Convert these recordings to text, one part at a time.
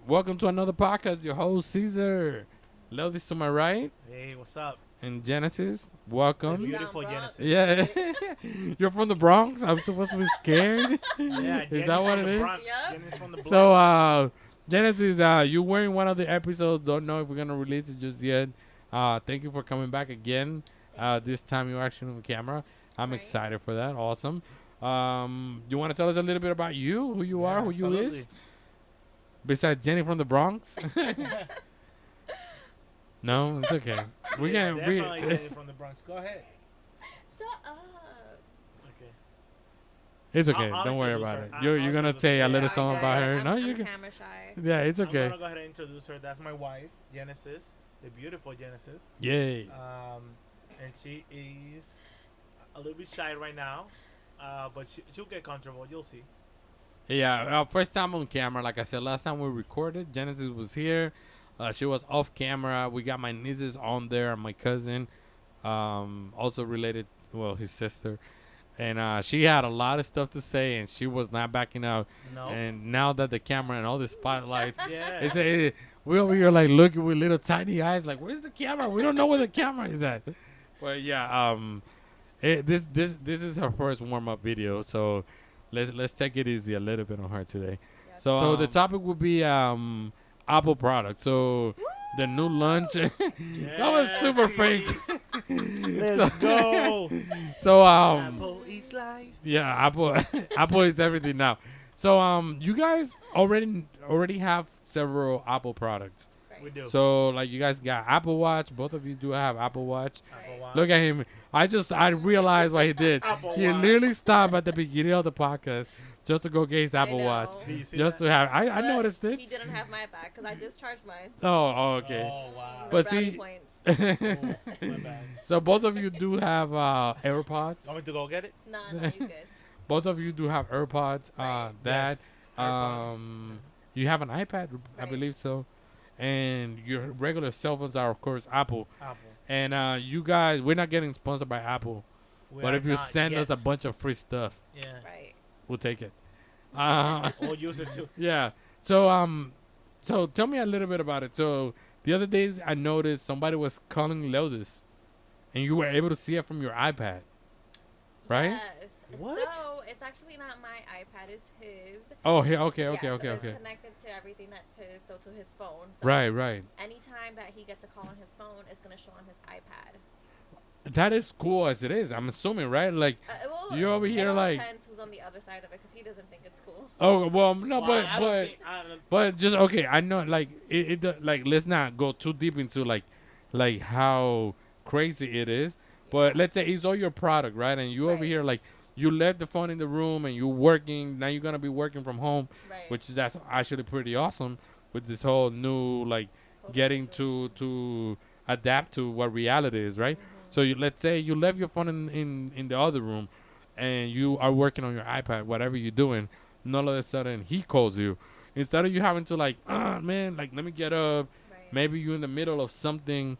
Welcome to another podcast. Your host Caesar. Love this to my right. Hey, what's up? And Genesis, welcome. Beautiful Genesis. Yeah, you're from the Bronx. I'm supposed to be scared. Yeah, is that what it is? Yep. From the so, Genesis, you were in one of the episodes. Don't know if we're gonna release it just yet. Thank you for coming back again. This time you're actually on camera. I'm excited for that. Awesome. You want to tell us a little bit about you, who you are, who absolutely. you is? Besides Jenny from the Bronx? No, it's okay. We can. Definitely Jenny from the Bronx. Go ahead. Shut up. Okay. It's okay. I'll Don't worry introduce about her. it. You're gonna say a little song about her. No, you can. Camera shy. Yeah, it's okay. I'm gonna go ahead and introduce her. That's my wife, Genesis, the beautiful Genesis. Yay. And she is a little bit shy right now, but she'll get comfortable. You'll see. Yeah, first time on camera. Like I said, last time we recorded, Genesis was here. She was off camera. We got my nieces on there and my cousin, also related, well, his sister. And she had a lot of stuff to say, and she was not backing out. No. And now that the camera and all the spotlights, yeah. we over here like looking with little tiny eyes, like, where's the camera? We don't know where the camera is at. But yeah, this is her first warm up video, so let's take it easy a little bit on her today. Yep. So the topic will be Apple products. So the new lunch. That was super fake. Let's go. So Apple is life. yeah, Apple is everything now. So you guys already have several Apple products. Right. We do. So like you guys got Apple Watch. Both of you do have Apple Watch. Apple Watch. Look at him. I realized what he did. Apple He Watch. literally stopped at the beginning of the podcast just to go get his Apple know. Watch. Do you see Just that? to have. I But noticed it. He didn't have my back because I discharged mine. Oh, okay. Oh, wow. But brownie see- points. Oh, my bad. So both of you do have AirPods. Want me to go get it? Nah, you good. Both of you do have AirPods. Right. That Yes. AirPods. you have an iPad, I Right. believe so, and your regular cell phones are of course Apple. Apple. And you guys, we're not getting sponsored by Apple, We but are if you not send us a yet. bunch of free stuff, Yeah. Right. we'll take it. We'll use it too. Yeah. So tell me a little bit about it. So the other days I noticed somebody was calling Lotus, and you were able to see it from your iPad, right? Yes. What? So it's actually not my iPad. It's his. Oh, yeah. Okay. Yeah, Okay. so Okay. it's Okay. connected to everything that's his, so to his phone. So Right. Right. Anytime that he gets a call on his phone, it's gonna show on his iPad. That is cool as it is. I'm assuming, right? Like, Well, you over here it all like, depends who's on the other side of it because he doesn't think it's cool. oh well, no, Well, I don't but just okay. I know, like, like, let's not go too deep into like how crazy it is. But let's say it's all your product, right? And you over Right. here, like, you left the phone in the room and you're working. Now you're gonna be working from home, Right. which that's actually pretty awesome with this whole new like COVID getting situation. to adapt to what reality is, right? So let's say you left your phone in the other room, and you are working on your iPad, whatever you're doing. And all of a sudden he calls you, instead of you having to like, man, like let me get up. Right. Maybe you're in the middle of something.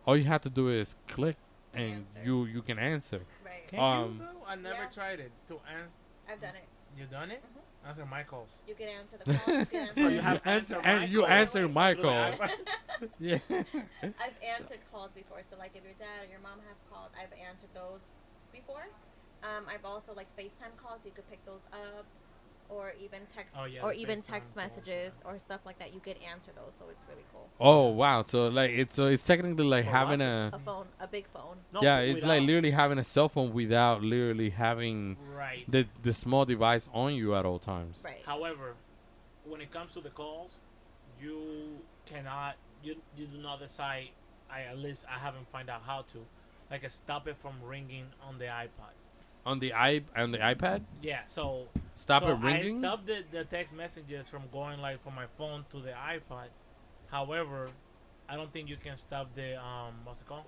All you have to do is click, and Answer. you can answer. Right. Can you though? I never Yeah. tried it. To answer. I've done it. You done it? Answer my calls. You can answer the calls. You can answer So you have Answer, answer and my you call. answer my Through call. the iPad. Yeah. I've answered calls before. So like if your dad or your mom have called, I've answered those before. I've also like FaceTime calls. You could pick those up, or even text, Oh, yeah, or the even FaceTime text calls, messages yeah. or stuff like that. You could answer those, so it's really cool. Oh wow. So like it's technically like For having what? A phone, a big phone. No, yeah, it's like without- literally having a cell phone without literally having Right. the small device on you at all times. Right. However, when it comes to the calls, you cannot. You do not decide. At least I haven't find out how to, like, stop it from ringing on the iPod. On the iPad, Yeah. So stop so it ringing. I stopped the text messages from going like from my phone to the iPod. However, I don't think you can stop the what's it called?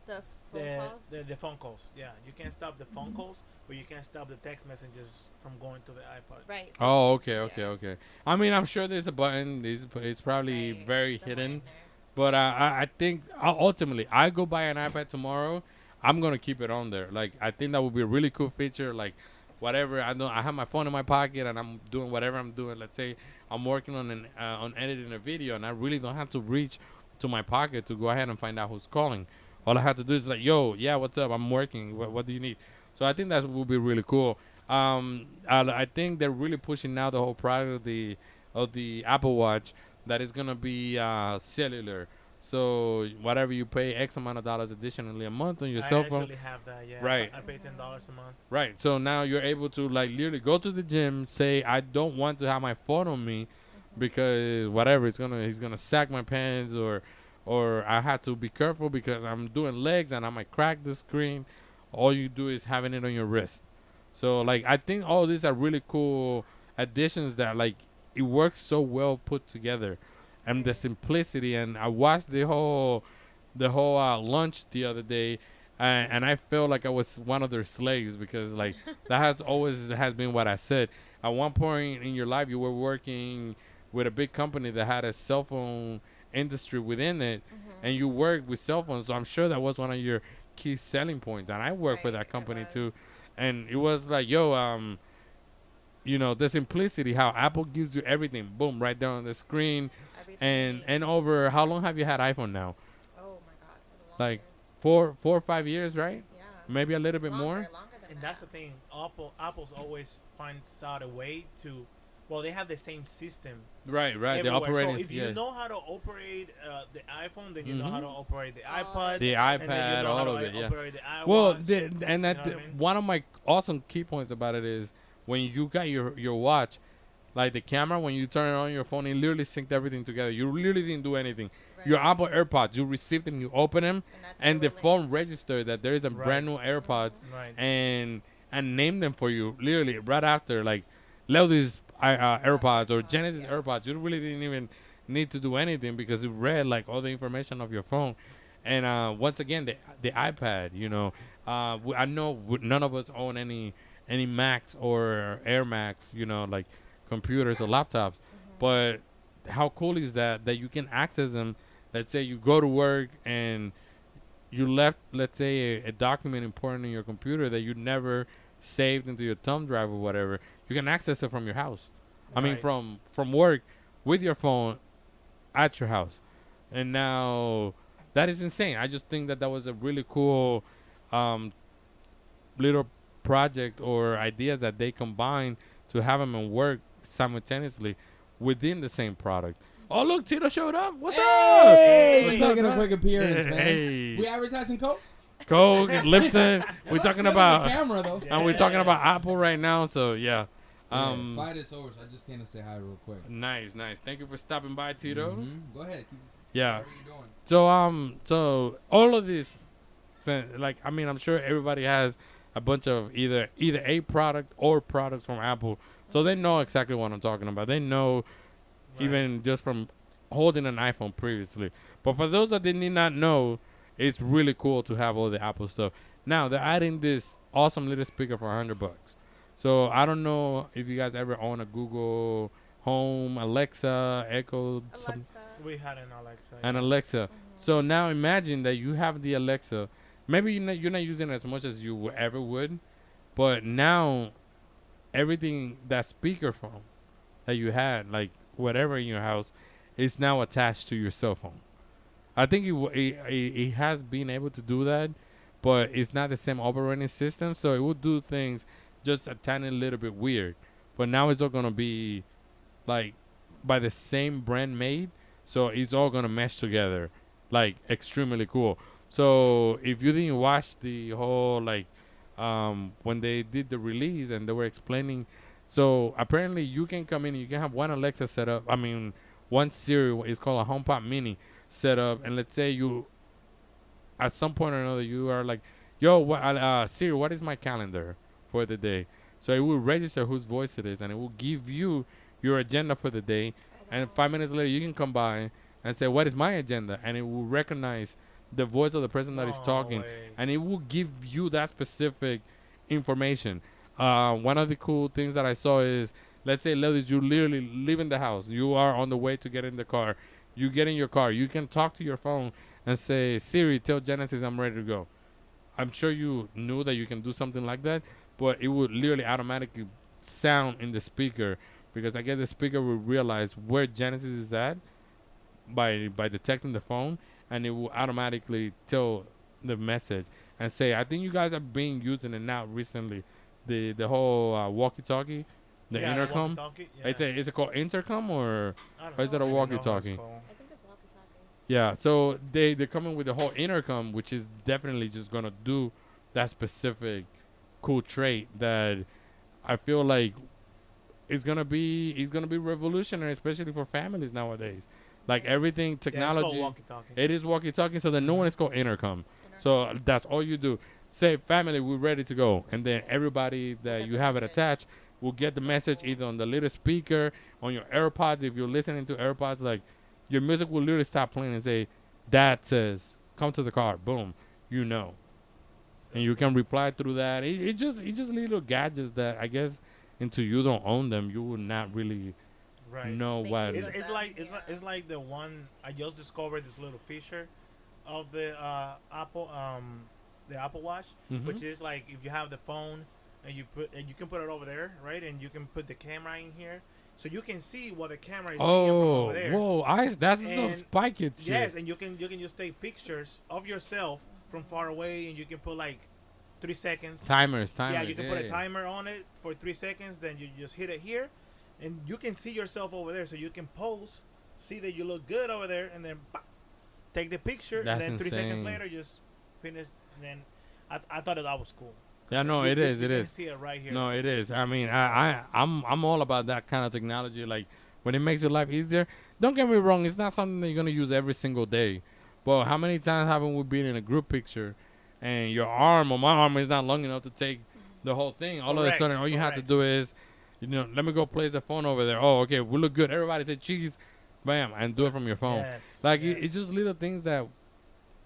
The Phone calls. The phone calls. Yeah, you can stop the phone calls, but you can stop the text messages from going to the iPod. Right. So Oh, okay, yeah. okay, okay. I mean, I'm sure there's a button. It's probably Right. very Somewhere in hidden. there. But I think ultimately, I go buy an iPad tomorrow. I'm gonna keep it on there. Like I think that would be a really cool feature. Like whatever I know, I have my phone in my pocket and I'm doing whatever I'm doing. Let's say I'm working on editing a video and I really don't have to reach to my pocket to go ahead and find out who's calling. All I have to do is like, yo, yeah, what's up? I'm working. What do you need? So I think that would be really cool. I think they're really pushing now the whole product of the Apple Watch that is gonna be cellular. So whatever you pay X amount of dollars additionally a month on your I cell phone, actually have that. Yeah, Right. I pay $10 a month. right? So now you're able to like literally go to the gym, say I don't want to have my phone on me because whatever he's gonna sack my pants or I had to be careful because I'm doing legs and I might crack the screen. All you do is having it on your wrist. So like I think all these are really cool additions that like it works so well put together, and the simplicity. And I watched the whole lunch the other day, and I felt like I was one of their slaves because like that has been what I said. At one point in your life, you were working with a big company that had a cell phone industry within it, and you worked with cell phones. So I'm sure that was one of your key selling points. And I worked for Right, that it company was. too, and it was like, yo, the simplicity, how Apple gives you everything, boom, right there on the screen. Everything. And over how long have you had iPhone now? Oh my God. For the long Like years. 4 or 5 years, right? Yeah. Maybe a little bit Longer, more. Longer than And that. that's the thing. Apple's always finds out a way to. Well, they have the same system Right. The everywhere. operating. So if you know how to operate the iPhone, then you know how to operate the iPod, the and then you iPad, know how all to of it, yeah. operate the iWatch. Well, You know what I mean? one of my awesome key points about it is when you got your watch, like the camera, when you turn it on your phone, it literally synced everything together. You literally didn't do anything. Right. Your Apple AirPods, you received them, you open them, that's and the their phone release. registered that there is a Right. brand new AirPods, Right. and named them for you literally right after, like Leo's AirPods or Genesis AirPods. You really didn't even need to do anything because it read like all the information of your phone. And once again, the iPad, I know none of us own any Macs or Air Macs, like computers or laptops. But how cool is that you can access them? Let's say you go to work and you left, let's say, a document important in your computer that you never saved into your thumb drive or whatever. You can access it from your house. I mean, Right. from work with your phone at your house. And now that is insane. I just think that was a really cool um, little project or ideas that they combine to have them and work simultaneously within the same product. Oh, look, Tito showed up. What's Hey, up? just What's making a up, quick appearance, man. Hey. We advertising Coke? Coke, Lipton. We're Looks talking good on about, the camera though. and we're talking about Apple right now. So yeah, Yeah, fight is over, so I just came to say hi real quick. nice. Thank you for stopping by, Tito. Go ahead. Yeah. What are you doing? So all of this, like, I mean, I'm sure everybody has a bunch of either a product or products from Apple, so they know exactly what I'm talking about. They know even just from holding an iPhone previously. But for those that did not know, it's really cool to have all the Apple stuff. Now they're adding this awesome little speaker for $100. So I don't know if you guys ever own a Google Home, Alexa, Echo, something. Alexa. We had an Alexa. And Alexa. So now imagine that you have the Alexa. Maybe you're not using it as much as you ever would, but now everything that speakerphone that you had, like whatever in your house, is now attached to your cell phone. I think it has been able to do that, but it's not the same operating system, so it would do things just a tiny little bit weird. But now it's all gonna be like by the same brand made, so it's all gonna mesh together, like extremely cool. So if you didn't watch the whole like when they did the release and they were explaining, so apparently you can come in and you can have one Alexa set up. I mean, one Siri is called a HomePod Mini set up, and let's say you at some point or another you are like, yo, Siri, what is my calendar for the day? So it will register whose voice it is, and it will give you your agenda for the day. And 5 minutes later, you can come by and say, what is my agenda? And it will recognize the voice of the person that is No talking, way. and it will give you that specific information. One of the cool things that I saw is, let's say, ladies, you literally leaving the house. You are on the way to get in the car. You get in your car. You can talk to your phone and say, Siri, tell Genesis I'm ready to go. I'm sure you knew that you can do something like that, but it would literally automatically sound in the speaker, because I guess the speaker will realize where Genesis is at by detecting the phone, and it will automatically tell the message and say, I think you guys have been using it now recently, the whole walkie-talkie, the Yeah, intercom. walkie-talkie, yeah. Is it called intercom or I don't is it know. a I don't know how it's walkie-talkie? called. I think it's walkie-talkie. Yeah, so they're coming with the whole intercom, which is definitely just gonna do that specific cool trait that I feel like it's gonna be revolutionary, especially for families nowadays. Like everything Yeah, it's technology, called walkie-talkie. it is walkie-talkie. So the new one is called intercom. So that's all you do. Say, family, we're ready to go, and then everybody that Get you the have it message. attached will get the So message cool. either on the little speaker, on your AirPods. If you're listening to AirPods, like your music will literally stop playing and say, "Dad says, come to the car." Boom, you know, and you can reply through that. It's just little gadgets that I guess until you don't own them, you would not really Right. know Make what. use It's, of it's them, like yeah. it's like the one I just discovered, this little feature of the Apple Watch, Mhm. which is like if you have the phone and you can put it over there, right, and you can put the camera in here, so you can see what the camera is seeing from Oh, over there. whoa! That's some And- Spy Kids shit. Yes, and you can just take pictures of yourself from far away, and you can put like 3 seconds. Timers. Yeah, you can put a yeah. timer on it for 3 seconds. Then you just hit it here, and you can see yourself over there. So you can pose, see that you look good over there, and then pop, take the picture. That's and then 3 seconds insane. later, just finish. And then I thought that was cool. Yeah, no, You- it you- is. you It can is. see it right here. No, it is. I mean, I'm all about that kind of technology. Like when it makes your life easier. Don't get me wrong. It's not something that you're gonna use every single day. But how many times haven't we been in a group picture, and your arm or my arm is not long enough to take the whole thing? All of a Correct, sudden, all you have to correct. do is, let me go place the phone over there. Oh, okay, we look good. Everybody say cheese, bam, and do it from your phone. Yes, Like yes. it's just little things that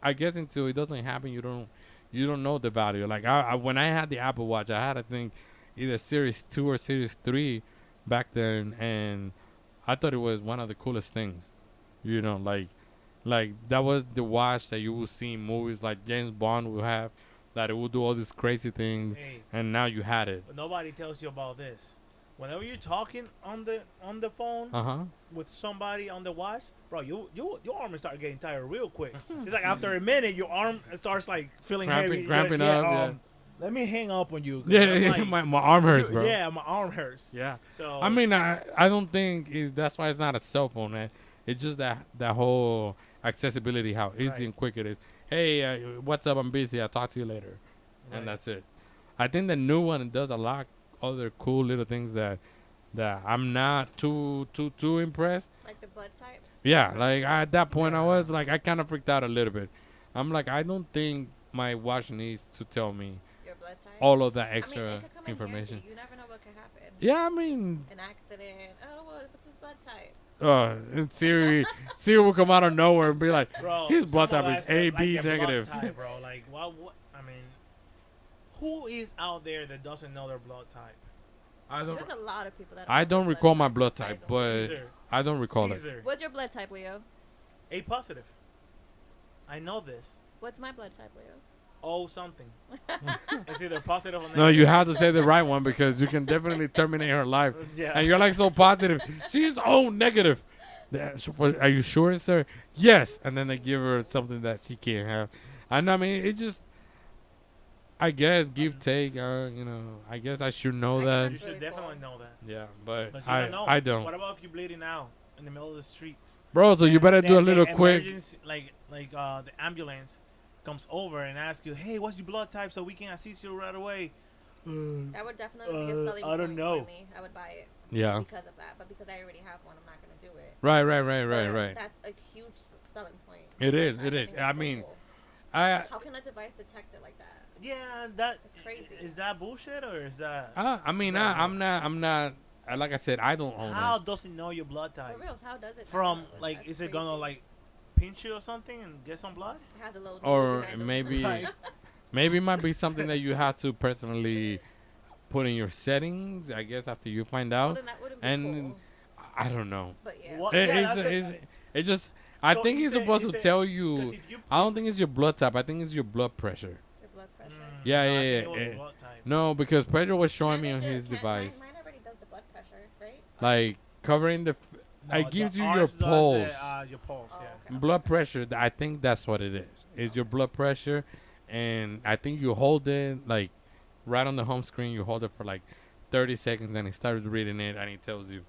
I guess until it doesn't happen, you don't know the value. Like I when I had the Apple Watch, I had I think either Series 2 or Series 3 back then, and I thought it was one of the coolest things. Like that was the watch that you will see in movies like James Bond will have, that it will do all these crazy things, Hey, and now you had it. but nobody tells you about this. Whenever you're talking on the phone Uh-huh. with somebody on the watch, bro, your arm will start getting tired real quick. It's like after a minute, your arm starts like feeling heavy. Cramping You're like, up, Let me hang up on you. 'cause Yeah, I'm like, my arm hurts, bro. Yeah, my arm hurts. Yeah. So I mean, I don't think that's why it's not a cell phone, man. It's just that whole accessibility, how easy Right. and quick it is. Hey, what's up? I'm busy. I'll talk to you later, Right. and that's it. I think the new one does a lot other cool little things that I'm not too impressed. Like the blood type. Yeah, like at that point, I was like, I kind of freaked out a little bit. I'm like, I don't think my watch needs to tell me Your blood type. all of that I mean, extra it could come information. in handy. You never know what could happen. Yeah, I mean, An accident. Oh, what's his blood type? and Siri will come out of nowhere and be like, bro, his blood some of type that is stuff, A, like B your blood negative. type, bro. Like what? I mean, who is out there that doesn't know their blood type? There's a lot of people that. I don't know recall my blood type, surprisingly. but Caesar. I don't recall it. Caesar. What's your blood type, Leo? A positive. I know this. What's my blood type, Leo? Oh, something. It's either positive or negative. No, you have to say the right one because you can definitely terminate her life. Yeah. And you're like so positive. She's O negative. Are you sure, sir? Yes. And then they give her something that she can't have. And I mean, it just, I guess, give, take. I guess I should know I that. You That's should really definitely cool. know that. Yeah, but But you I don't know. I don't. What about if you're bleeding out in the middle of the streets? Bro, so you better do a Then little the quick. emergency- like the ambulance comes over and asks you, hey, what's your blood type so we can assist you right away? That would definitely be a selling I don't point know. for me. I would buy it Yeah. because of that. But because I already have one, I'm not going to do it. Right. But that's a huge selling point. It is, I it think is. it's I so mean, cool. I How can a device detect it like that? Yeah, that It's crazy. is that bullshit or is that I'm not. Like I said, I don't own how it. does it know your blood type? For real, how does it? From know? like, That's is it gonna crazy. like pinch you or something and get some blood? It has a little Or behind them. maybe Right. maybe it might be something that you have to personally put in your settings, I guess, after you find Well, out. then that wouldn't be And cool. I don't know. But yeah. What? It, Yeah, it's, that's it. it just, I So think he he's said- supposed he to said- tell 'cause you. if you I don't think it's your blood type. I think it's your blood pressure. Your blood pressure. Yeah, no, I yeah, think yeah, it was yeah. blood type. No, because Pedro was showing me Mine on just- his device, Mine already does the blood pressure, right? like covering the. No, It gives you your ours does the, pulse. your pulse, Oh, yeah. okay. Blood pressure. I think that's what it is. Is your blood pressure, and I think you hold it like right on the home screen. You hold it for like 30 seconds, and it starts reading it, and it tells you.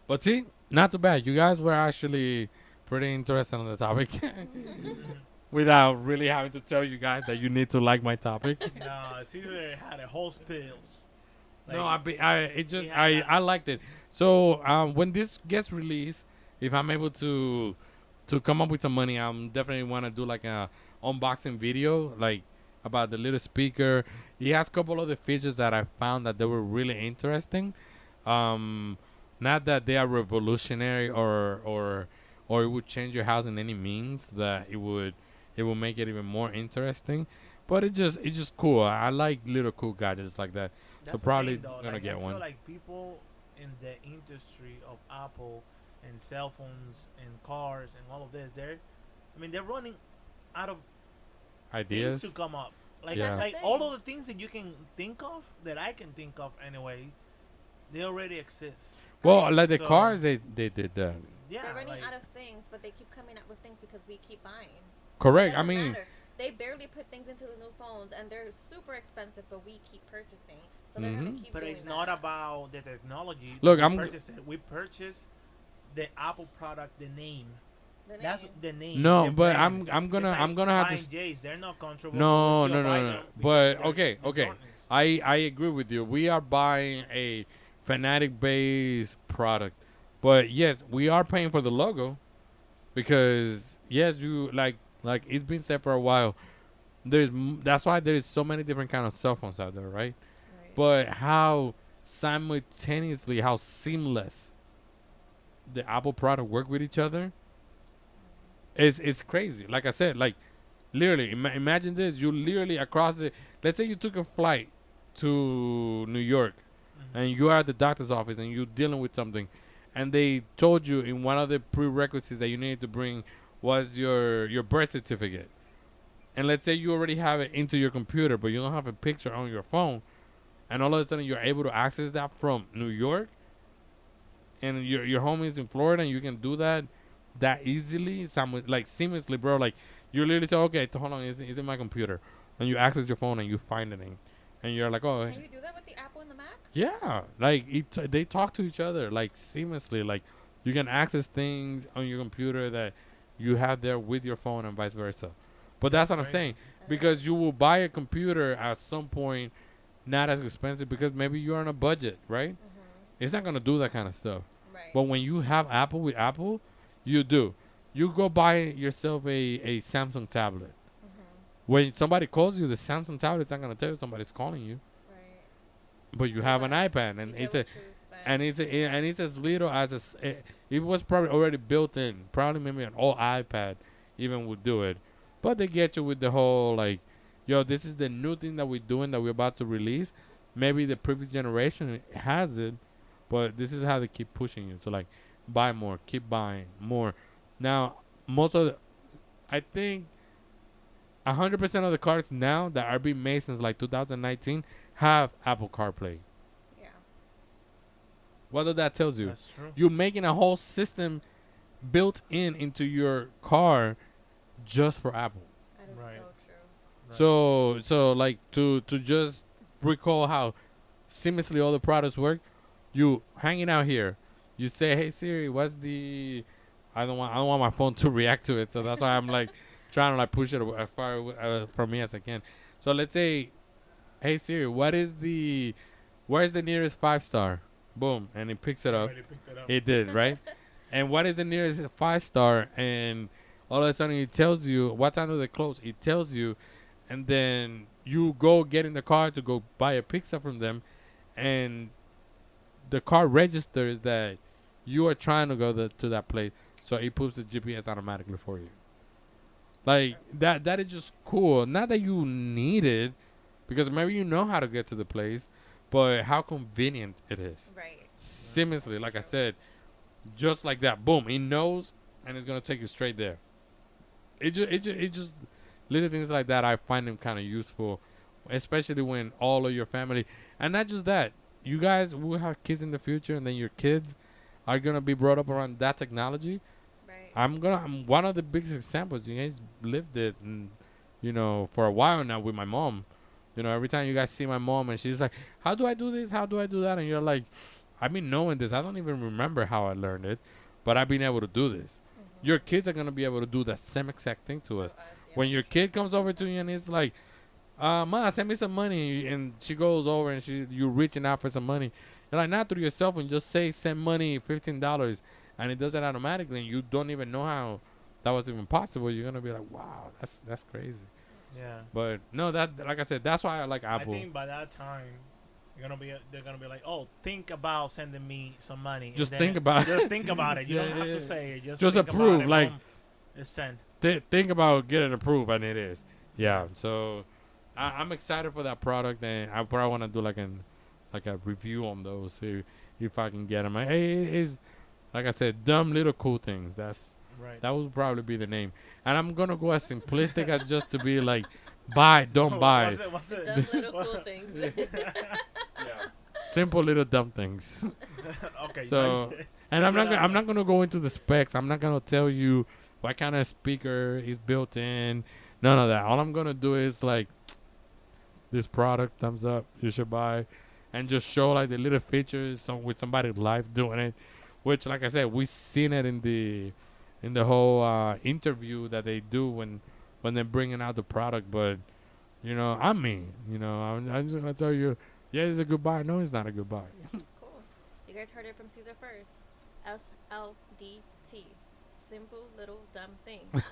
But see, not too bad. You guys were actually pretty interested on the topic, without really having to tell you guys that you need to like my topic. No, Caesar had a whole spill. No, Like, I liked it. So when this gets released, if I'm able to come up with some money, I'm definitely want to do like a unboxing video, like about the little speaker. He has a couple other features that I found that they were really interesting. Not that they are revolutionary or it would change your house in any means. That it would make it even more interesting. But it's just cool. I like little cool gadgets like that. that's the probably thing, though. gonna Like, get I one. feel like people in the industry of Apple and cell phones and cars and all of this, they're running out of Ideas. things to come up. Like, Yeah. like That's the all thing. of the things that you can think of, that I can think of anyway, they already exist. Well, like the So- cars, they did that. Yeah, They're running like, out of things, but they keep coming up with things because we keep buying. Correct. It I doesn't mean, matter. They barely put things into the new phones, and they're super expensive, but we keep purchasing. So they're gonna Mhm. keep but doing it's not that. about the technology. Look, we I'm- purchase it. We purchase the Apple product, the name. The That's name. the name. No, the but brand. I'm It's gonna like have to. buying J's. They're not comfortable. No, We'll no, still no, buy no. them because But they're okay, the okay. Jordans. I agree with you. We are buying a Fanatic based product, but yes, we are paying for the logo because yes, you like it's been said for a while. That's why there is so many different kind of cell phones out there, right? Right. But how simultaneously, how seamless the Apple product work with each other is crazy. Like I said, like literally, imagine this: you literally across the. Let's say you took a flight to New York, and you are at the doctor's office and you're dealing with something, and they told you in one of the prerequisites that you needed to bring was your birth certificate. And let's say you already have it into your computer, but you don't have a picture on your phone, and all of a sudden you're able to access that from New York, and your home is in Florida, and you can do that easily, like seamlessly, bro. Like you literally say, okay, hold on, it's in my computer, and you access your phone and you find it, and you're like, oh, Can you do that with the Apple and the Mac? yeah, like they talk to each other like seamlessly. Like you can access things on your computer that you have there with your phone and vice versa. But that's what I'm Crazy. saying, because you will buy a computer at some point, not as expensive because maybe you're on a budget, right? It's not gonna do that kind of stuff. Right. But when you have Apple with Apple, you do. You go buy yourself a Samsung tablet. When somebody calls you, the Samsung tablet is not gonna tell you somebody's calling you. Right. But you have an iPad, and You it's get a what you expect. and it's as little as it was probably already built in. Probably maybe an old iPad even would do it. But they get you with the whole like, yo, this is the new thing that we're doing that we're about to release. Maybe the previous generation has it, but this is how they keep pushing you to like buy more, keep buying more. Now, I think 100% of the cars now that are being made since like 2019 have Apple CarPlay. Yeah. What does that tells you? That's true. You're making a whole system built into your car just for Apple. That is Right. so true. So like to just recall how seamlessly all the products work, you hanging out here, you say, "Hey Siri, what's the?" I don't want my phone to react to it, so that's why I'm like trying to like push it as far from me as I can. So let's say, "Hey Siri, where's the nearest 5-star?" Boom, and it picks it up. Already picked it up. It did, right? And what is the nearest 5-star? And all of a sudden it tells you what time do they close. It tells you, and then you go get in the car to go buy a pizza from them, and the car registers that you are trying to go to that place. so it puts the GPS automatically for you. Like that is just cool. Not that you need it, because maybe you know how to get to the place, but how convenient it is. Right. Seamlessly, like I said, just like that. Boom, it knows, and it's gonna take you straight there. It just little things like that. I find them kind of useful, especially when all of your family, and not just that. You guys will have kids in the future, and then your kids are gonna be brought up around that technology. Right. I'm one of the biggest examples. You guys lived it, and for a while now with my mom. Every time you guys see my mom, and she's like, "How do I do this? How do I do that?" And you're like, "I've been knowing this. I don't even remember how I learned it, but I've been able to do this." Mm-hmm. Your kids are gonna be able to do that same exact thing to us. Yeah. When your kid comes over to you and it's like, "Ma, send me some money," and she goes over and you reaching out for some money, you're like, not through your cell phone, just say send money $15, and it does it automatically, and you don't even know how that was even possible. You're gonna be like, "Wow, that's crazy." Yeah. But no, that like I said, that's why I like I Apple. think by that time, they're gonna be like, oh, think about sending me some money. Just And then think about it. Just think about it. You Yeah, don't have yeah. to say it. Just Just think about approve, it. like- Boom. It's sent. Think about getting approved, and it is. Yeah. So I'm excited for that product, and I probably want to do like a review on those, see if I can get them. It's like I said, dumb little cool things. Right. That would probably be the name. And I'm gonna go as simplistic as just to be like, buy, don't buy. What's it? Dumb little cool things. Yeah. Simple little dumb things. Okay. So, and I'm not gonna go into the specs. I'm not gonna tell you what kind of speaker is built in. None of that. All I'm gonna do is like, this product, thumbs up, you should buy, and just show like the little features with somebody live doing it. Which, like I said, we've seen it in the whole interview that they do when they're bringing out the product. But I'm me. I'm just gonna tell you, yeah, it's a good buy. No, it's not a good buy. Cool. You guys heard it from Caesar first. SLDT. Simple little dumb things.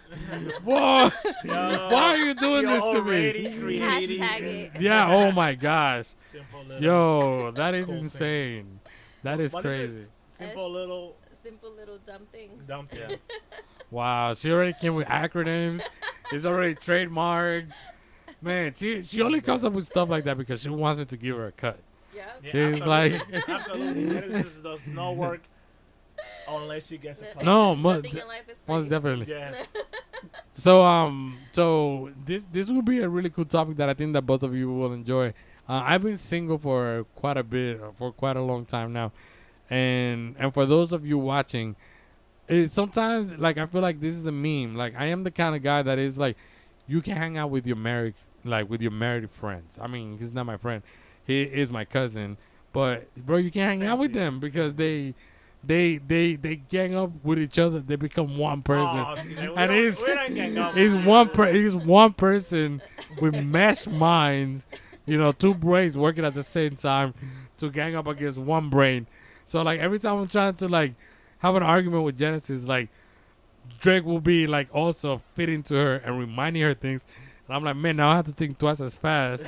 Whoa! Yo, Why are you doing she this to me? already creating Hashtag it. Yeah. Oh my gosh. Simple little. Yo, that is Cool insane. That is What crazy. it? Simple little Simple little dumb things. dumb things. Wow, she already came with acronyms. It's already trademarked. Man, she only comes up with stuff like that because she wants me to give her a cut. Yep. Yeah, She's like, absolutely. Genesis does not work unless she gets a Nothing- cut. No, nothing in life is free. most definitely. Yes. So this will be a really cool topic that I think that both of you will enjoy. I've been single for quite a long time now, and for those of you watching, sometimes like I feel like this is a meme. Like I am the kind of guy that is like, you can hang out with your married friends. I mean, he's not my friend, he is my cousin, but bro, you can't hang Same out with to you. them because they gang up with each other. They become one person. Oh, see, we And don't- he's- we don't gang up. He's one person with meshed minds, two brains working at the same time to gang up against one brain. So like every time I'm trying to like have an argument with Genesis, like Drake will be like also fitting to her and reminding her things. And I'm like, man, now I have to think twice as fast.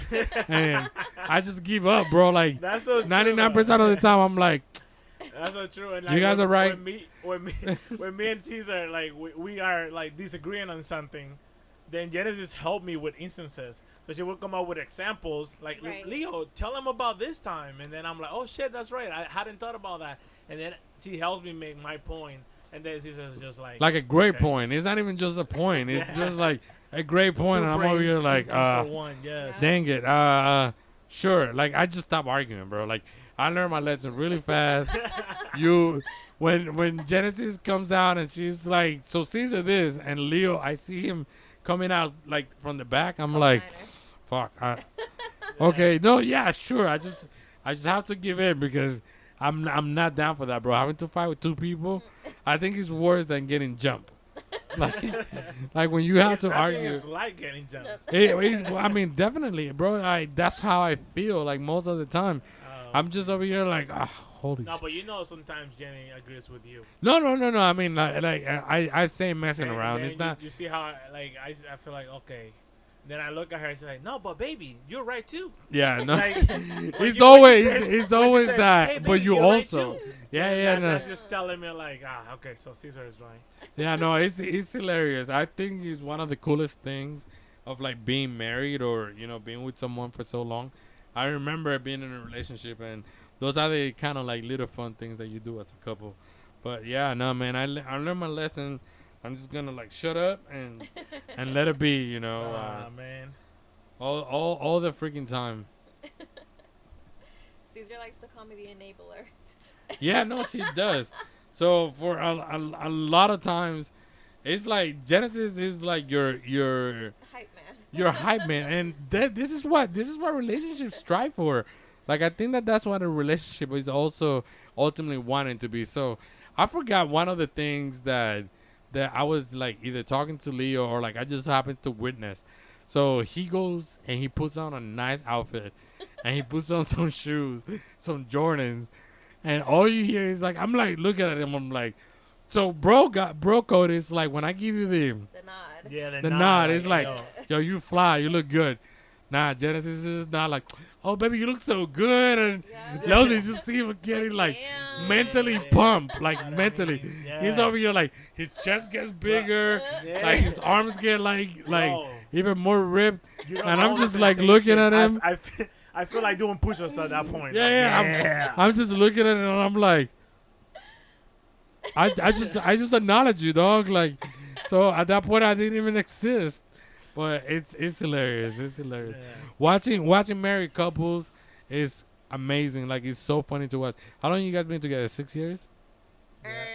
And I just give up, bro. Like That's so true. 99% of the time I'm like, That's so true. And You guys when, are right. When me and Caesar like we are like disagreeing on something, then Genesis helped me with instances. So she would come up with examples like, Right. Leo, tell him about this time, and then I'm like, oh shit, that's right. I hadn't thought about that. And then she helps me make my point, and then Caesar's just like a great okay. point. It's not even just a point. It's just like a great point. Two And I'm over here brains like, thinking for one, yes. dang it. Sure. Like I just stopped arguing, bro. Like I learned my lesson really fast. When Genesis comes out and she's like, so Caesar this, and Leo, I see him coming out like from the back. I'm like, fuck. Okay, no, yeah, sure. I just have to give in because I'm not down for that, bro. Having to fight with two people, I think it's worse than getting jumped. like when you have to I think argue. it's like getting jumped. I mean, definitely, bro. That's how I feel. Like most of the time, I'm just over here like, holy. No, shit. but sometimes Jenny agrees with you. No. I mean, like I say messing And around. then It's not. You see how I feel like okay, Then I look at her and she's like, "No, but baby, you're right too." Yeah, no. Like, It's you- always when you say- it's when you always say, that, "Hey, but baby, you you're right also, too." yeah, yeah, no, That's just telling me like, okay, so Caesar is right. yeah, no. It's hilarious. I think it's one of the coolest things of like being married or being with someone for so long. I remember being in a relationship, and those are the kind of like little fun things that you do as a couple. But yeah, no, man, I learned my lesson. I'm just gonna like shut up and let it be, Man. all the freaking time. Caesar likes to call me the enabler. Yeah, no, she does. So for a lot of times, it's like Genesis is like your Hype man. hype man, and this is what relationships strive for. Like I think that's what a relationship is also ultimately wanting to be. So I forgot one of the things that I was like either talking to Leo or like I just happened to witness. So he goes and he puts on a nice outfit, and he puts on some shoes, some Jordans, and all you hear is like I'm like looking at him. I'm like, so bro code is like when I give you The nod. Yeah, the nod, it's like, yo. yo, you fly, you look good. Nah, Genesis is not like, oh baby, you look so good, and Yeah. Lowe's just see him getting like Damn. mentally Yeah. pumped, like You know what I mentally. mean? Yeah. He's over here like his chest gets bigger, Yeah. like his arms get like Yo. even more ripped, You don't and know I'm the just like sensation. looking at him. I feel like doing push-ups at that point. Yeah, Like, yeah. I'm just looking at it and I'm like, I just acknowledge you, dog. Like, so at that point I didn't even exist, but it's hilarious. It's hilarious. Yeah. Watching married couples is amazing. Like it's so funny to watch. How long you guys been together? 6 years?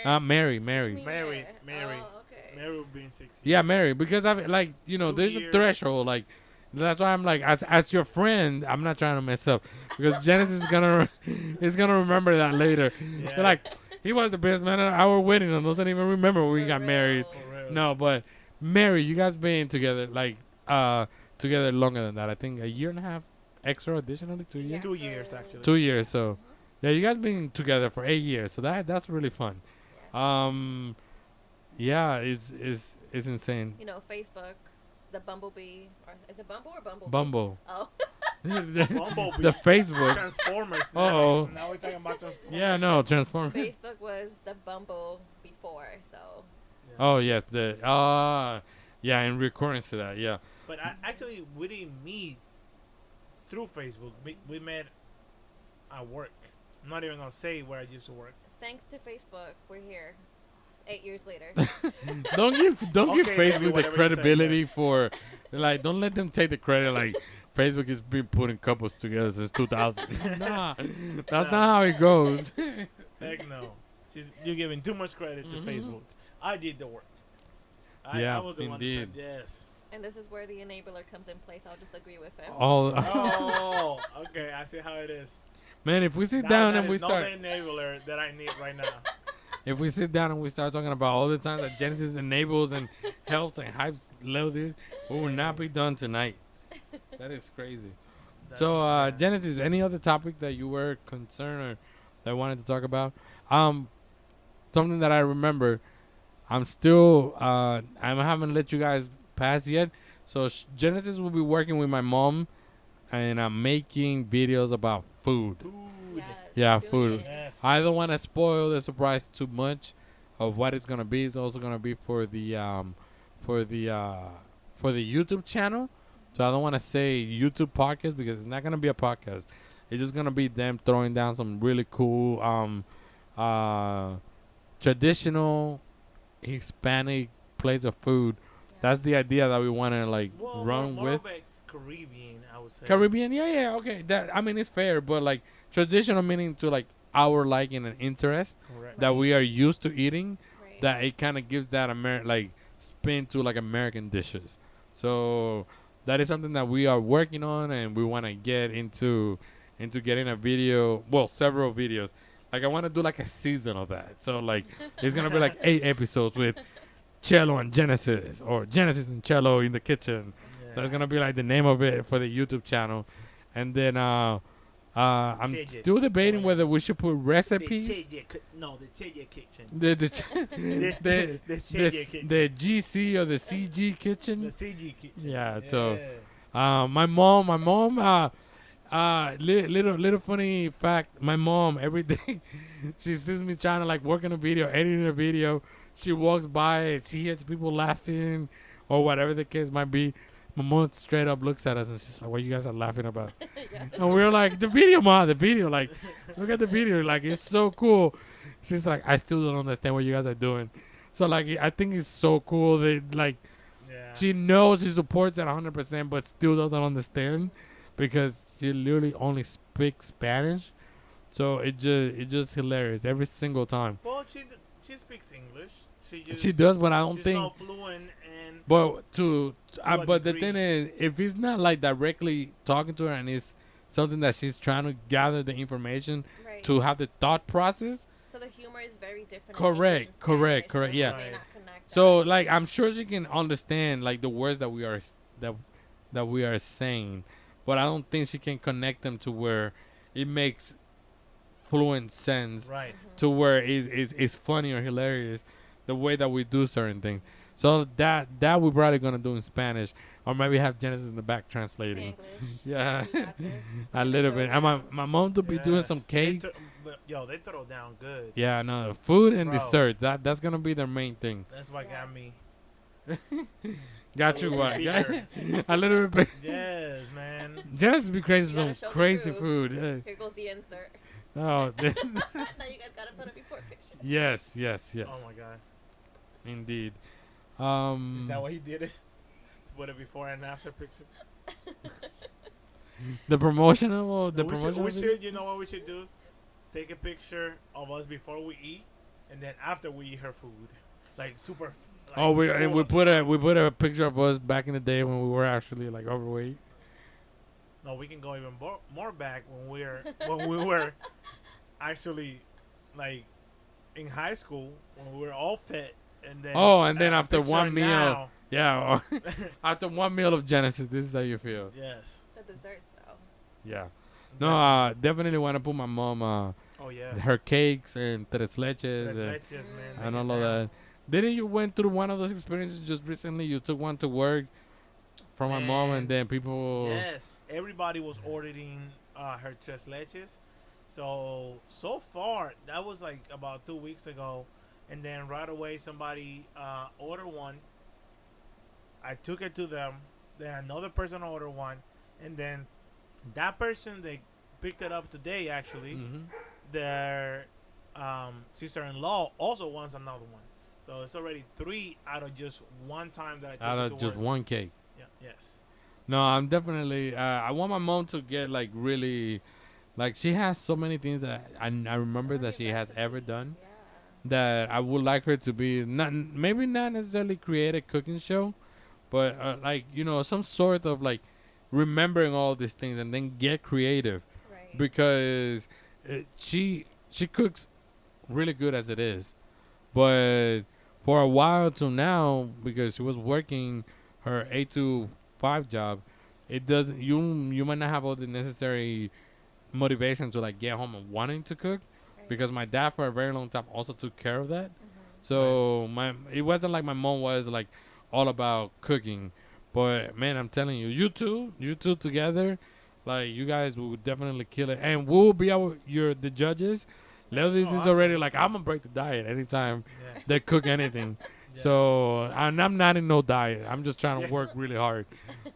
Married. Married. Oh, okay. Mary will be in 6 years. Yeah, married. Because I've like 2 there's a years. threshold. Like that's why I'm like as your friend, I'm not trying to mess up because Genesis is gonna remember that later. Yeah. They're like, he was the best man at our wedding and doesn't even remember when we For got real. married. For real. No, but married, you guys been together like together longer than that. I think a year and a half extra additionally 2 years. Yeah. 2 years actually. 2 years. So yeah, you guys been together for 8 years. So that's really fun. Yeah, it's insane. You know, Facebook, the Bumblebee, or is it Bumble or Bumblebee? Bumble. Oh. Bumblebee. The Facebook. Transformers. Uh-oh. Now we're talking about Transformers. Yeah, no, transform. Facebook was the Bumble before, so. Oh yes, the yeah, in recurrence to that, yeah. But actually, we didn't meet through Facebook. We met at work. I'm not even gonna say where I used to work. Thanks to Facebook, we're here. 8 years later. Don't give Okay, baby, Facebook the whatever you say, credibility yes. for like don't let them take the credit like Facebook has been putting couples together since 2000. Nah, that's not how it goes. Heck no. You're giving too much credit to Mhm. Facebook. I did the work. Yeah, I was the one that indeed. said yes. And this is where the enabler comes in place. I'll disagree with him. All Oh, okay. I see how it is. man, if we sit That- down that and we is not start, the enabler that I need right now. if we sit down and we start talking about all the times that Genesis enables and helps and hypes love this, we will not be done tonight. That is crazy. That's So, my bad. Genesis, any other topic that you were concerned or that wanted to talk about? Something that I remember, I'm still, I haven't let you guys pass yet. So, Genesis will be working with my mom, and I'm making videos about food. Food. Yes, Yeah, doing food. it. Yes. I don't want to spoil the surprise too much of what it's gonna be. It's also gonna be for the YouTube channel. So I don't want to say YouTube podcast because it's not gonna be a podcast. It's just gonna be them throwing down some really cool traditional Hispanic plates of food. That's the idea that we want to like Well, run more with. of a Caribbean, I would say. Caribbean, yeah, okay. That I mean, it's fair, but like traditional meaning to like our liking and interest Correct. that we are used to eating. Right. That it kind of gives that like spin to like American dishes. So that is something that we are working on, and we want to get into getting a video. Well, several videos. Like I want to do like a season of that. So like it's gonna be like 8 episodes with Cello and Genesis, or Genesis and Cello in the kitchen. Yeah. That's gonna be like the name of it for the YouTube channel, and then I'm Cheye. still debating Oh, whether we should put The recipes. the Cheye kitchen. The the The Cheye kitchen. the GC or the CG The kitchen. CG kitchen. Yeah, so my mom. Little funny fact. My mom every day, she sees me trying to like work in a video, editing a video. She walks by and she hears people laughing, or whatever the case might be. My mom straight up looks at us and she's like, "What you guys are laughing about?" Yeah. And we're like, "The video, ma, the video. Like, look at the video. Like, it's so cool." She's like, "I still don't understand what you guys are doing." So like, I think it's so cool that like yeah. she knows she supports it 100%, but still doesn't understand because she literally only speaks Spanish. So it just hilarious every single time. Well, she speaks English. She does, but I don't she's think. not fluent and But a but the degree. thing is, if he's not like directly talking to her and it's something that she's trying to gather the information Right. to have the thought process. So the humor is very different. in Correct, English and correct, Spanish, correct, so yeah. they may Right. not connect So that. like I'm sure she can understand like the words that we are saying, but I don't think she can connect them to where it makes fluent sense right. to where it's funny or hilarious the way that we do certain things. So that we're probably gonna do in Spanish, or maybe have Genesis in the back translating. English. Yeah, You got this. a little bit. And my mom to be doing some Yes. cakes. They throw down good. Yeah, no, food and Bro. desserts. That's gonna be their main thing. That's what got me. Got you little what? bigger. A little bit. Yes, man. Just be crazy You gotta some show the crazy proof. food. Yeah. Here goes the insert. Oh, Now you guys gotta put a before picture. yes. Oh my god. Indeed. Is that why he did it? To put a before and after picture. The promotional, the No, promotional. we video? should. You know what we should do? Take a picture of us before we eat, and then after we eat her food, like super. Like Oh, we full we of put stuff. we put a picture of us back in the day when we were actually like overweight. No, we can go even more back when we were actually like in high school when we were all fit, and then And then a after picture one meal, now. yeah, after one meal of Genesis, this is how you feel. Yes. The desserts though. Yeah. No, definitely want to put my mom Oh yeah. her cakes and tres leches Tres leches, man. and Make all it of down. that. Didn't you went through one of those experiences just recently? You took one to work from my mom, Man. and then people. Yes, everybody was ordering her tres leches. So far, that was like about 2 weeks ago, and then right away somebody ordered one. I took it to them. Then another person ordered one, and then that person they picked it up today. Actually, Mhm. their sister-in-law also wants another one. So it's already 3 out of just one time that I took Out it of to just work. one cake. Yeah. Yes. No, I'm definitely. I want my mom to get like really, like she has so many things that I remember that she has ever done Yeah. that I would like her to be not maybe not necessarily create a cooking show, but like some sort of like remembering all these things and then get creative Right. because she cooks really good as it is, but for a while till now because she was working her 8 to 5 job, it doesn't you might not have all the necessary motivation to like get home and wanting to cook Right. because my dad for a very long time also took care of that. Mhm. So it wasn't like my mom was like all about cooking, but man, I'm telling you, you two together, like you guys will definitely kill it, and we'll be the judges. Levis Oh, is already like I'm gonna break the diet anytime Yes. they cook anything. Yes. So and I'm not in no diet. I'm just trying to Yeah. work really hard.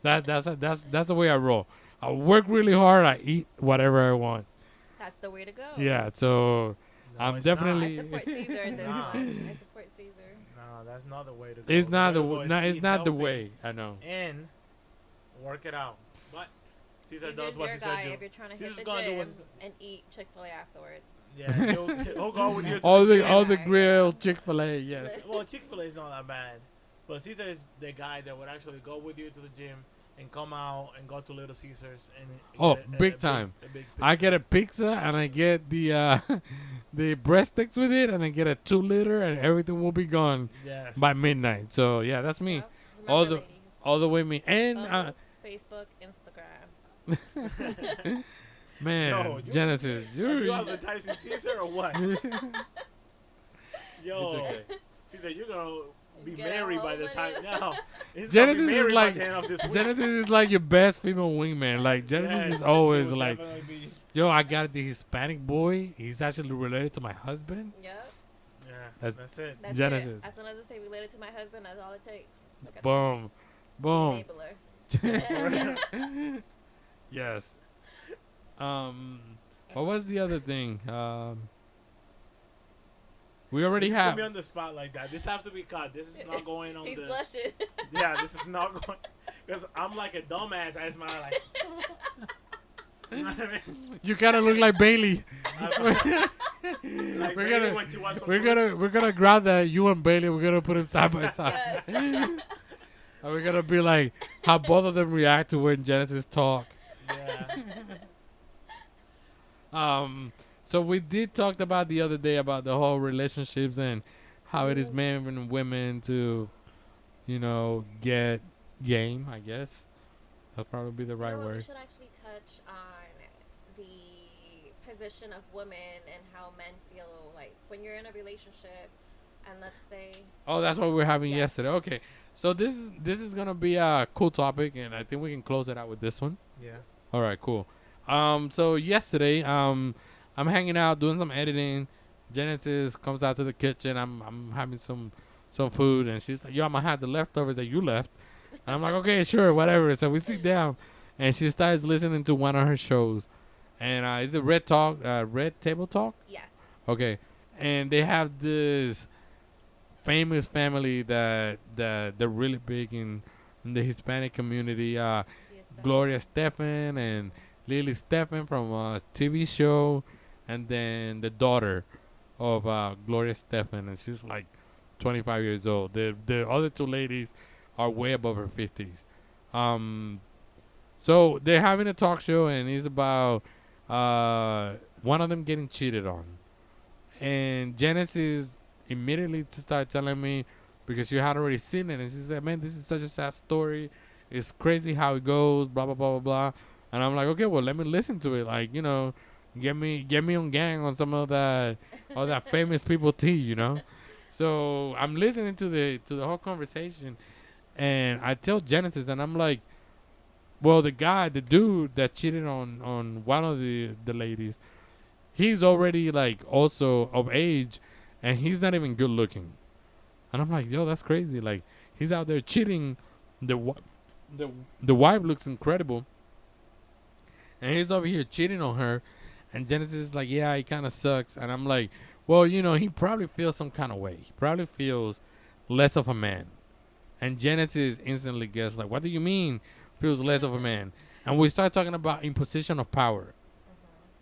That's the way I roll. I work really hard. I eat whatever I want. That's the way to go. Yeah. So No, I'm it's definitely- I support Caesar in this Nah. one. I support Caesar. No, that's not the way to go. it's not the way to go is no, it's eat not the healthy way. I know. And work it out. But Caesar Caesar's does what your Caesar guy do. if you're trying to Caesar's hit the gonna do gym what's- and eat Chick-fil-A afterwards. Yeah, he'll go with you. To All the the gym. all the Yeah. grilled Chick-fil-A. Yes. Well, Chick-fil-A is not that bad, but Caesar is the guy that would actually go with you to the gym and come out and go to Little Caesars and Oh, get big time. a big I pizza. get a pizza and I get the the breadsticks with it, and I get a 2 liter, and everything will be gone Yes. by midnight. So yeah, that's me. Yep. All Remember, the- ladies. All the way me. And Facebook, Instagram. Man, Yo, you- Genesis, Are you're. you advertising Caesar or what? Yo, It's okay. Caesar, you're gonna be Get a married by the hold time of you. now. He's Genesis gonna be is married like by the end of this week. Genesis is like your best female wingman. Like Genesis Yes, is always he will like, definitely be- yo, I got the Hispanic boy. He's actually related to my husband. Yep. Yeah, That's- that's it. That's Genesis. It. As soon as I say related to my husband, that's all it takes. Look at Boom, boom. Enabler. Yes. What was the other thing? We already You have. Put me on the spot like that. This have to be cut. This is not going on He's the. blushing. Yeah, this is not going. Because I'm like a dumbass. I smile like. You know what I mean? You kind of look like Bailey. Like We're maybe gonna- when she wants some We're food. gonna grab that you and Bailey. We're gonna put them side by side. Yes. And we're gonna be like how both of them react to when Genesis talk. Yeah. So we did talk about the other day about the whole relationships and how it is men and women to, get game. I guess that'll probably be the right We word. should actually touch on the position of women and how men feel like when you're in a relationship, and let's say Oh, that's what we were having Yes. yesterday. Okay, so this is gonna be a cool topic, and I think we can close it out with this one. Yeah. All right, cool. So yesterday, I'm hanging out doing some editing. Genesis comes out to the kitchen. I'm having some food, and she's like, "Yo, I'm gonna have the leftovers that you left." And I'm like, "Okay, sure, whatever." So we sit down, and she starts listening to one of her shows, and is it Red Table Talk? yes, Okay, and they have this famous family that they're really big in the Hispanic community. yes, Gloria Stefan and Lily Stefan from a TV show, and then the daughter of Gloria Stefan, and she's like 25 years old. The other two ladies are way above her 50s. So they're having a talk show, and it's about one of them getting cheated on. And Genesis immediately started telling me, because she had already seen it, and she said, "Man, this is such a sad story. It's crazy how it goes, blah, blah, blah, blah, blah." And I'm like, okay, well, let me listen to it. Like, get me on gang on some of that famous people tea, So I'm listening to the whole conversation, and I tell Genesis, and I'm like, well, the dude that cheated on one of the ladies, he's already like also of age, and he's not even good looking. And I'm like, yo, that's crazy. Like, he's out there cheating. The wife looks incredible, and he's over here cheating on her. And Genesis is like, yeah, he kind of sucks. And I'm like, well, he probably feels some kind of way. He probably feels less of a man. And Genesis instantly gets like, what do you mean feels less of a man? And we start talking about imposition of power.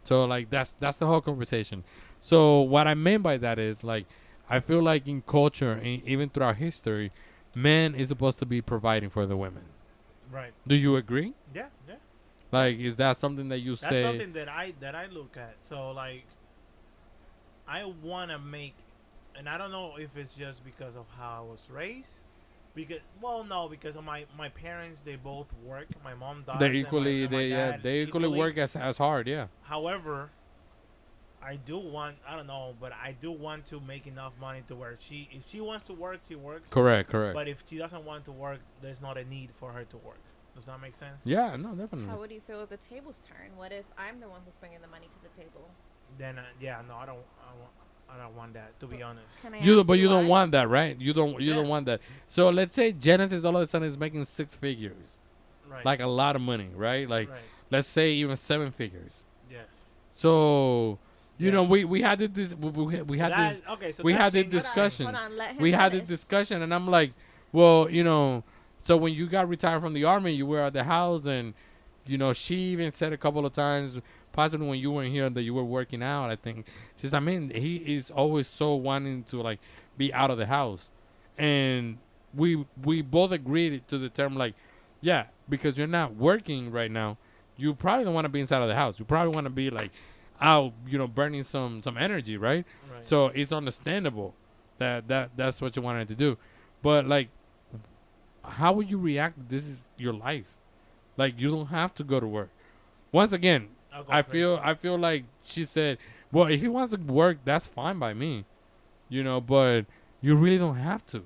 So like that's the whole conversation. So what I meant by that is like, I feel like in culture and even throughout history, man is supposed to be providing for the women. Right. Do you agree? Yeah. Yeah. Like, is that something that you That's say? something that I look at. So like, I want to make, and I don't know if it's just because of how I was raised. Because of my parents, they both work. My mom does. They and equally and my dad they equally work as hard. Yeah. However, I do want, I don't know, but I do want to make enough money to where if she wants to work, she works. Correct. But if she doesn't want to work, there's not a need for her to work. Does that make sense? Yeah. No, definitely. How would you feel if the tables turn? What if I'm the one who's bringing the money to the table? Then no, I don't want that, to be honest. Can I You ask but you don't why? want that, right? You don't Yeah. want that. So let's say Genesis all of a sudden is making 6 figures, Right. like a lot of money, right? Like right. let's say even 7 figures. Yes. So you know Yes. we had this we had this Okay, so we that's had this in- discussion. Hold on, let him we had this finish. discussion, and I'm like, well, so when you got retired from the army, you were at the house, and she even said a couple of times, possibly when you weren't here, that you were working out. I think she's, I mean, he is always so wanting to like be out of the house, and we both agreed to the term like, yeah, because you're not working right now, you probably don't want to be inside of the house. You probably want to be like out, burning some energy, right? Right. So it's understandable that's what you wanted to do. But like, how would you react if this is your life? Like, you don't have to go to work. Once again, I'll go I crazy. feel like she said, well, if he wants to work, that's fine by me, but you really don't have to.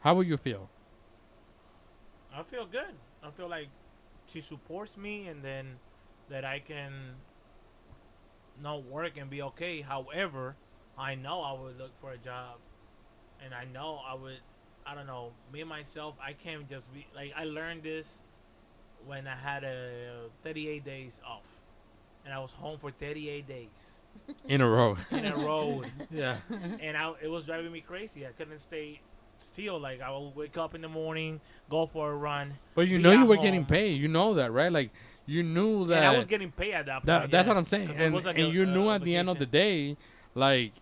How would you feel? I feel good. I feel like she supports me, and then that I can not work and be okay. However, I know I would look for a job, and I know I would. I don't know. Me myself, I can't just be like. I learned this when I had a 38 days off, and I was home for 38 days In a row. in a row, Yeah. and it was driving me crazy. I couldn't stay still. Like I would wake up in the morning, go for a run. But be you at were getting home, paid. You know that, right? Like you knew that. and I was getting paid at that point. That's what I'm yes, saying. 'cause And it was like you knew a at the end of the vacation. day, like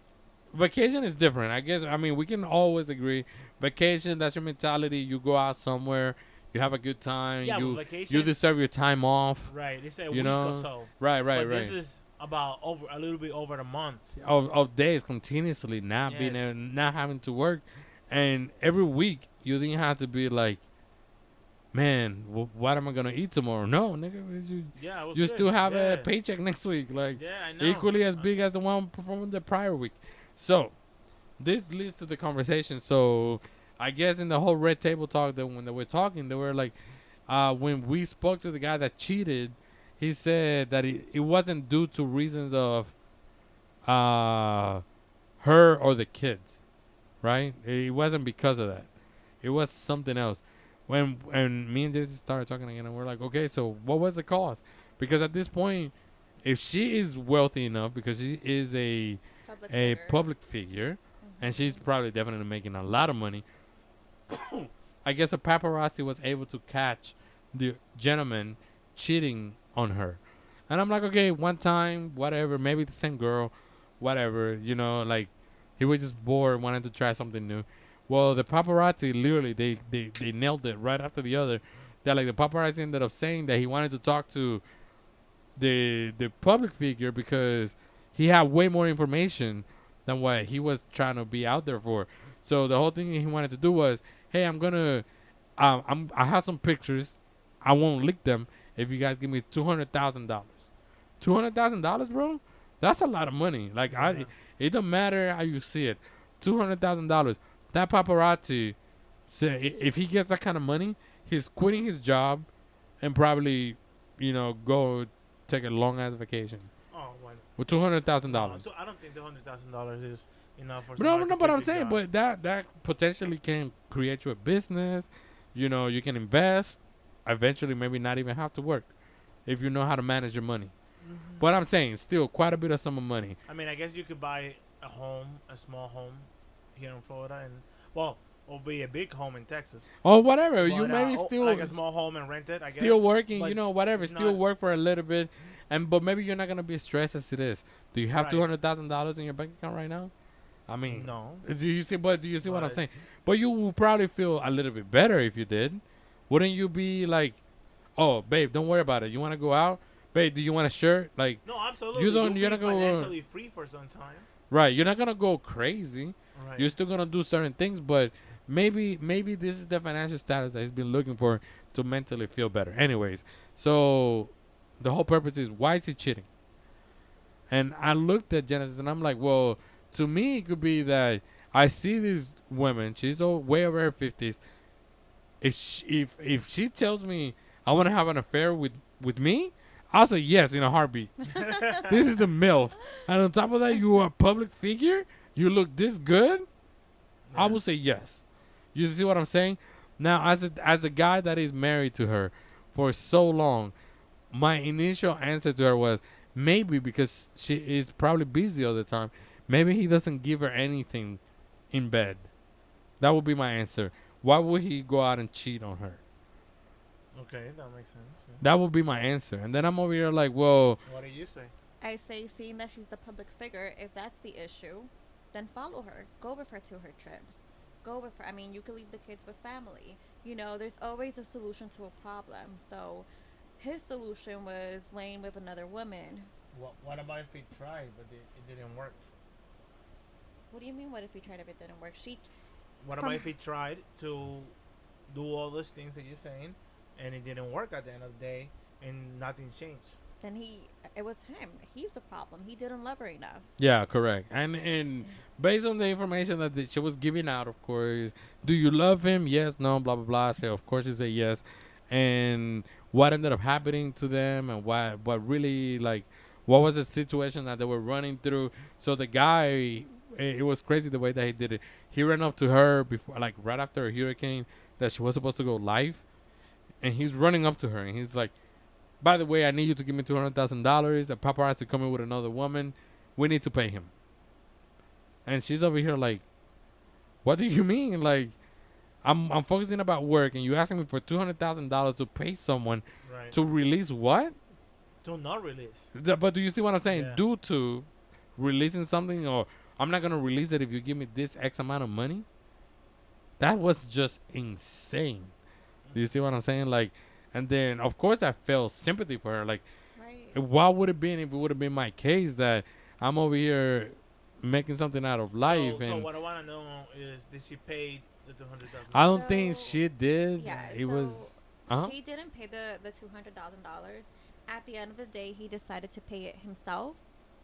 vacation is different. I guess. I mean, we can always agree. Vacation, that's your mentality. You go out somewhere, you have a good time. Yeah, but You vacation, deserve your time off. right? They say a You week or know. so, Right. Right. but Right. this is about over a little bit over a month. Of days continuously not being Yes. not having to work, and every week you didn't have to be like, man, what am I gonna eat tomorrow? No, nigga, Yeah, it was you good. still have yeah. a paycheck next week, like Yeah, I know. equally as big as the one from the prior week. So this leads to the conversation. So I guess in the whole red table talk that when they were talking, they were like, when we spoke to the guy that cheated, he said that it wasn't due to reasons of her or the kids, right? It wasn't because of that. It was something else. When me and Jason started talking again, and we're like, okay, so what was the cause? Because at this point, if she is wealthy enough, because she is Public a figure. public figure, and she's probably definitely making a lot of money, I guess a paparazzi was able to catch the gentleman cheating on her. And I'm like, okay, one time, whatever, maybe the same girl, whatever, like he was just bored, wanted to try something new. Well, the paparazzi literally they nailed it right after the other. That like the paparazzi ended up saying that he wanted to talk to the public figure because he had way more information than what he was trying to be out there for. So the whole thing he wanted to do was, hey, I have some pictures. I won't leak them if you guys give me $200,000. $200,000, bro. That's a lot of money. Like Yeah. it don't matter how you see it. $200,000. That paparazzi said if he gets that kind of money, he's quitting his job and probably, go take a long ass vacation Oh, well, with $200,000. no, I don't think the $100,000 is enough for. No, somebody to but quit I'm their saying, job. but that potentially can create you a business. You can invest. Eventually, maybe not even have to work if you know how to manage your money. But I'm saying, still, quite a bit of sum of money. I mean, I guess you could buy a small home here in Florida, and well, it'll be a big home in Texas. Or whatever. You But, maybe still like a small home and rent it. I still guess. working. But Whatever. it's Still not- work for a little bit, but maybe you're not gonna be as stressed as it is. Do you have Right. $200,000 in your bank account right now? I mean, No. Do you see? But do you see what I'm But- saying? But you will probably feel a little bit better if you did. Wouldn't you be like, oh, babe, don't worry about it. You want to go out, babe? Do you want a shirt? Like, No, absolutely. You don't- You'll you're be not gonna- financially free for some time. right? You're not gonna go crazy. Right. You're still gonna do certain things, but maybe this is the financial status that he's been looking for to mentally feel better. Anyways, so the whole purpose is why is he cheating? And I looked at Genesis and I'm like, well, to me it could be that I see this woman, she's way over her 50s. If she tells me I want to have an affair with me, I'll say yes in a heartbeat. This is a MILF. And on top of that, you are a public figure. You look this good. I will say yes. You see what I'm saying? Now, as the guy that is married to her for so long, my initial answer to her was maybe because she is probably busy all the time. Maybe he doesn't give her anything in bed. That would be my answer. Why would he go out and cheat on her? Okay, that makes sense. Yeah. That would be my answer. And then I'm over here like, well, What do you say? I say, seeing that she's the public figure, if that's the issue, then follow her. Go with her to her trips. Go with her. I mean, you could leave the kids with family. There's always a solution to a problem. So his solution was laying with another woman. What about if he tried but it didn't work? What do you mean, what if he tried if it didn't work? What about if he tried to do all those things that you're saying and it didn't work at the end of the day and nothing changed? then it was him. He's the problem. He didn't love her enough. Yeah, correct. And based on the information that she was giving out, of course, do you love him? Yes, no, blah blah blah. So of course you say yes. And what ended up happening to them, and what really like, what was the situation that they were running through? So the guy, it was crazy the way that he did it. He ran up to her before, like right after a hurricane that she was supposed to go live, and he's running up to her and he's like, by the way, I need you to give me $200,000. The paparazzi coming with another woman. We need to pay him. And she's over here like, what do you mean? Like, I'm focusing about work, and you asking me for $200,000 to pay someone Right. to release what? To not release. But do you see what I'm saying? Yeah. Due to releasing something, or I'm not gonna release it if you give me this X amount of money. That was just insane. Do you see what I'm saying? Like, and then of course I felt sympathy for her. Like, Right. what would it been if it would have been my case that I'm over here making something out of life, So and what I want to know is, did she pay the 200,000? I don't think So- she did. Yeah, It so was. Uh-huh. She didn't pay the $200,000. At the end of the day, he decided to pay it himself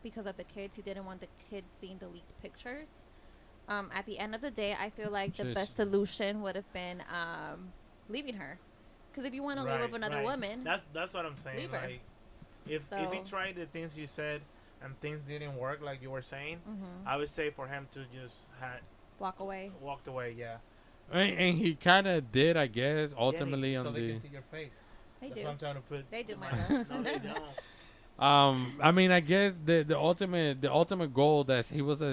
because of the kids. He didn't want the kids seeing the leaked pictures. At the end of the day, I feel like the Just- best solution would have been leaving her. Because if you want to live with another woman, That's what I'm saying. leave her. Like, if he So- tried the things you said and things didn't work like you were saying, mhm, I would say for him to just had walk away. walked away. Yeah. And he kind of did, I guess, ultimately Yeah, on so they the. can see your face. They That's do. what I'm trying to put. They do, in Michael. No, they don't. I mean, I guess the ultimate goal that he was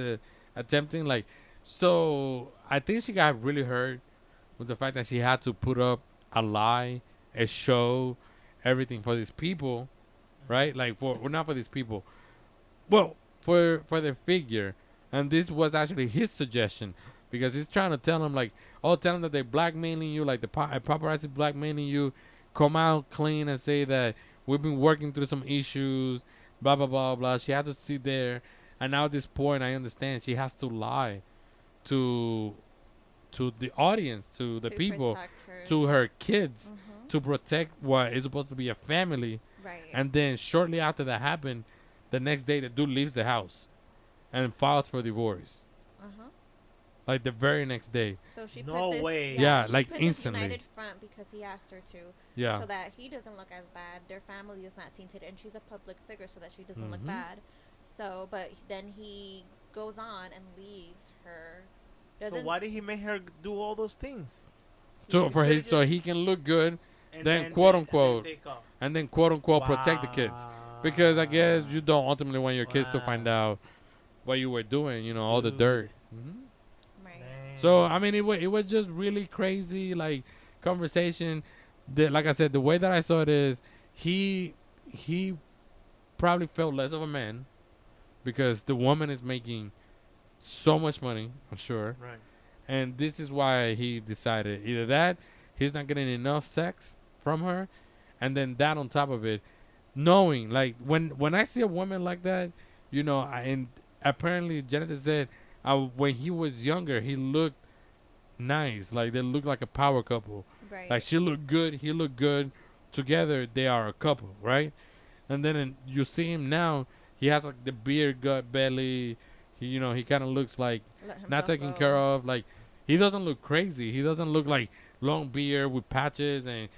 attempting, like, so I think she got really hurt with the fact that she had to put up a lie, a show, everything for these people, right? Like for well, not for these people, well, for their figure, and this was actually his suggestion because he's trying to tell him like, oh, tell them that they're blackmailing you, like the paparazzi blackmailing you. Come out clean and say that we've been working through some issues, blah blah blah blah. She had to sit there, and now at this point, I understand she has to lie to the audience, to the To people, protect her. to her kids, Mhm, to protect what is supposed to be a family. right. And then shortly after that happened, the next day the dude leaves the house and files for divorce. uh-huh. Like the very next day. So she No put this, way. Yeah, she like put this instantly. united front because he asked her to, Yeah. so that he doesn't look as bad. Their family is not tainted, and she's a public figure, so that she doesn't look Mhm. bad. So, but then he goes on and leaves her. So Doesn't why did he make her do all those things? So He for could've his so just- he can look good And then quote, and unquote, take off. and then quote unquote protect the kids. Because I guess you don't ultimately want your kids to find Wow. out what you were doing, you know, all the Dude. dirt. Hmm. right. Damn. So I mean, it was just really crazy, like conversation. Like I said, the way that I saw it is he probably felt less of a man because the woman is making so much money, I'm sure, right. and this is why he decided either that he's not getting enough sex from her, and then that on top of it, knowing like when I see a woman like that, you know, and apparently Genesis said when he was younger he looked nice, like they looked like a power couple, Right. like she looked good, he looked good, together they are a couple, right? And then you see him now, he has like the beard, gut, belly, he kind of looks like Let not himself taken go. care of. Like he doesn't look crazy. He doesn't look like long beard with patches, and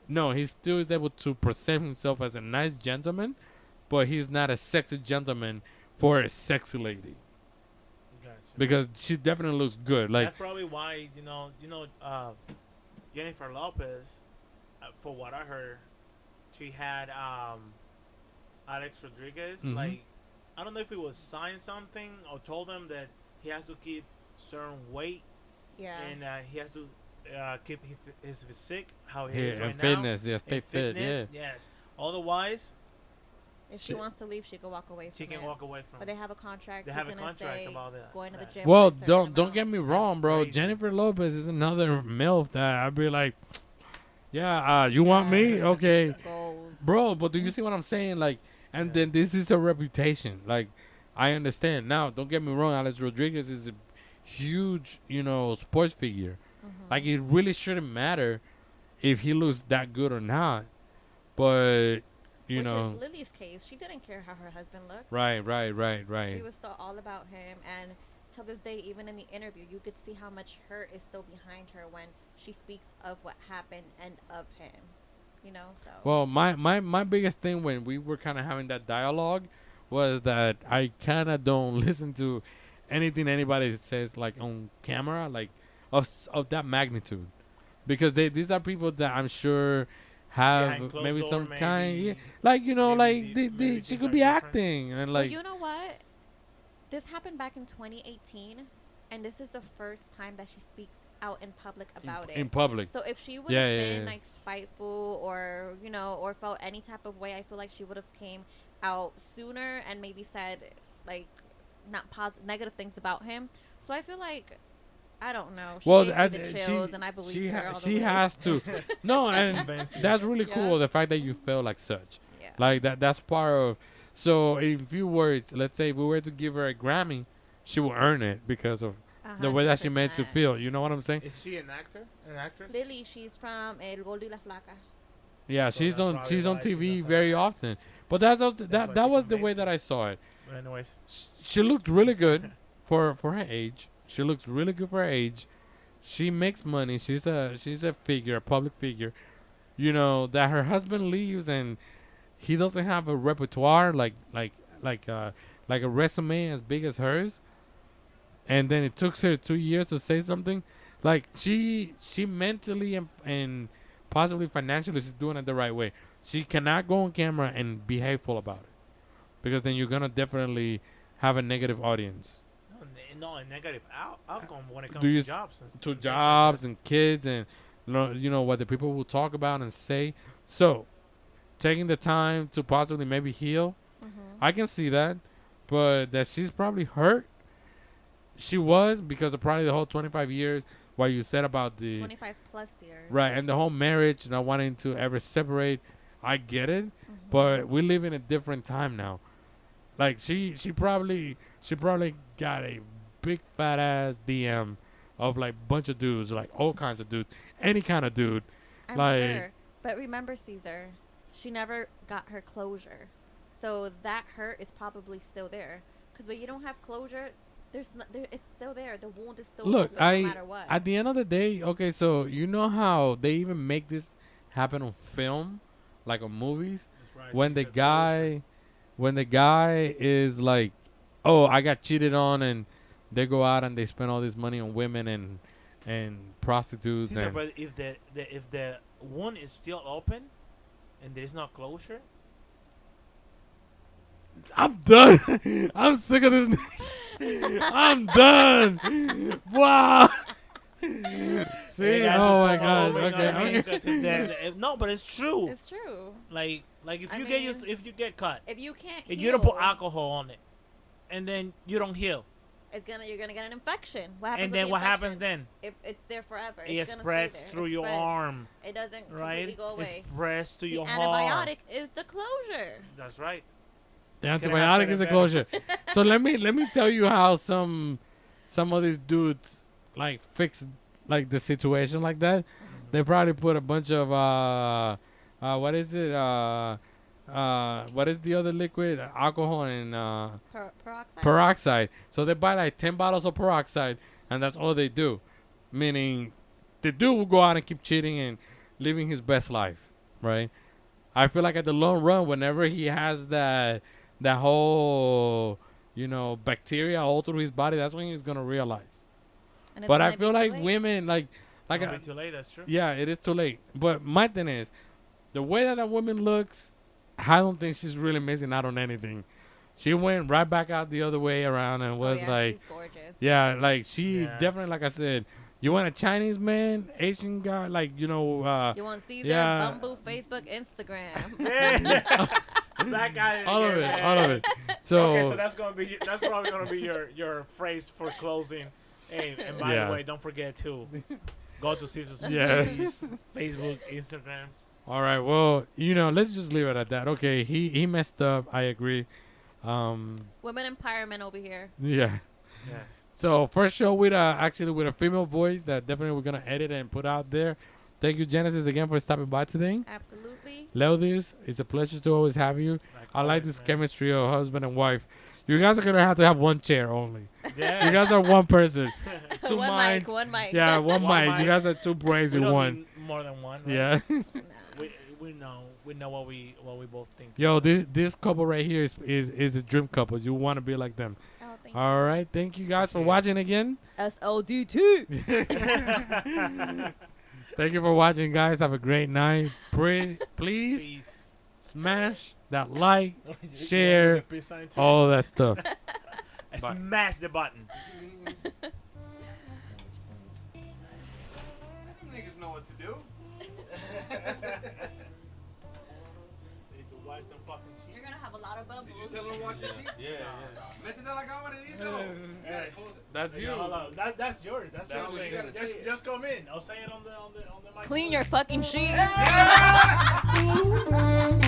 no, he still is able to present himself as a nice gentleman, but he's not a sexy gentleman for a sexy lady Gotcha. because she definitely looks good. Like That's probably why Jennifer Lopez, for what I heard, she had Alex Rodriguez. Mhm. Like, I don't know if he was signed something or told him that he has to keep certain weight Yeah. and he has to keep his physique how he yeah, is right and now. fitness, yeah, stay And fit, fitness, yes. Otherwise, If she Shit. wants to leave, she can walk away from she can it. walk away from. But they have a contract. They He's have a gonna contract stay about that. going to the Right. gym. Well, for a certain don't amount. get me wrong, bro. crazy. Jennifer Lopez is another MILF that I'd be like, yeah, you want me? Okay. Goals. Bro, but do you see what I'm saying? Like, and then this is a reputation. Like, I understand. Now, don't get me wrong. Alex Rodriguez is a huge, sports figure. Mhm. Like, it really shouldn't matter if he looks that good or not. But You Which know. is Lily's case. She didn't care how her husband looked. Right. She was so all about him, and till this day, even in the interview, you could see how much hurt is still behind her when she speaks of what happened and of him. You know, so. Well, my biggest thing when we were kind of having that dialogue was that I kind of don't listen to anything anybody says like on camera, like of that magnitude, because these are people that I'm sure have Behind closed maybe door, some maybe- kind, yeah, like like maybe she things could are be different. acting and Well, like you know what? This happened back in 2018, and this is the first time that she speaks out in public about it. in public. So if she would Yeah, have yeah, been yeah. like spiteful or or felt any type of way, I feel like she would have came out sooner and maybe said like not negative things about him. So I feel like I don't know. She Well, gave me the chills, and I believed her all the she way. has to. No, and Convincing. that's really Yeah. cool. The fact that you feel like such. Yeah. Like that's part of. So if you were, let's say, if we were to give her a Grammy, she will earn it because of the way that she meant to 100%. feel. You know what I'm saying? Is she an actor? An actress? Lily, she's from El Gordo y la Flaca. Yeah, So she's that's on probably she's on why she TV does very that. often. But that's why that she was the way convincing. that I saw it. But anyways, She looked really good for her age. She looks really good for her age. She makes money. She's a figure, a public figure. You know that her husband leaves and he doesn't have a repertoire like a resume as big as hers. And then it took her 2 years to say something. Like she mentally and possibly financially she's doing it the right way. She cannot go on camera and be hateful about it, because then you're gonna definitely have a negative audience no, a negative outcome when it comes Do you to jobs. And to things like jobs that. and kids and what the people will talk about and say. So taking the time to possibly maybe heal, I can see that, but that she's probably hurt. She was, because of probably the whole 25 years what you said about the 25 plus years. right and the whole marriage, not wanting to ever separate. I get it, but we live in a different time now. Like she probably got a big fat ass DM of like bunch of dudes, like all kinds of dudes, any kind of dude. I'm Like- sure. But remember, Caesar, she never got her closure. So that hurt is probably still there. Because when you don't have closure, it's still there. The wound is still Look, open no matter what. at the end of the day, okay, so you know how they even make this happen on film, like on movies, That's right, when she the said guy is like, oh, I got cheated on, and they go out and they spend all this money on women and prostitutes Caesar, and but if the wound is still open and there's no closure, I'm done. I'm sick of this. I'm done. Wow. See? Hey, guys, Oh my you God. know what I mean? Okay. 'Cause no, but it's true. It's true. Like if I you mean, if you get cut, If you can't if heal, you don't put alcohol on it, and then you don't heal, you're gonna get an infection. What happens and with then the what infection? happens then? If it's there forever, It it's gonna spreads stay there. through It your spreads. arm, It doesn't right? completely go away. It spreads to The your antibiotic arm. is the closure. That's right. The Can I have antibiotic is the better- closure. So let me tell you how some of these dudes like fix like the situation like that. They probably put a bunch of what is it? What is the other liquid? Alcohol and Peroxide. peroxide. So they buy like 10 bottles of peroxide, and that's all they do. Meaning, the dude will go out and keep cheating and living his best life, right? I feel like at the long run, whenever he has that whole bacteria all through his body, that's when he's gonna realize. And it's But gonna I be feel too like late. women like It's gonna be too late. That's true. yeah, it is too late. But my thing is, the way that woman looks, I don't think she's really missing out on anything. She went right back out the other way around and was yeah, like, she's gorgeous. yeah, like she Yeah. definitely, like I said, you want a Chinese man, Asian guy, like You want Caesar, yeah. Bumble, Facebook, Instagram. That guy. all of yeah, it, all of it. So, Okay, so that's probably gonna be your phrase for closing. Hey, and by Yeah. the way, don't forget to go to Caesar's Yeah. Facebook, Instagram. all right, well, let's just leave it at that. Okay, he messed up. I agree. Women empowerment over here. Yeah. Yes. So first show with a female voice that definitely we're gonna edit and put out there. Thank you, Genesis, again for stopping by today. Absolutely. Leodis, it's a pleasure to always have you. I like this man. chemistry of husband and wife. You guys are gonna have to have one chair only. Yeah. You guys are one person. Two one minds. mic, one mic. Yeah, one One mic. mic. You guys are two brains We in don't one. need more than one. Right? Yeah. Nah. We know what we both think. Yo, this couple right here is a dream couple. You want to be like them. Oh, thank All right. Thank you guys for watching again. SLDT. Thank you for watching, guys. Have a great night. Please Peace. smash that like, share, all that stuff. Smash the button. Niggas know what to do. Need to watch them fucking sheep. You're gonna have a lot of bubbles. Did you tell them to wash your sheets? Yeah. Métete la cámara y díselo. You gotta close it. That's you. Hold on. That's yours. That's That's your what thing. you gotta say. Just come in. I'll say it on the mic. Clean your fucking sheets. UNKWN.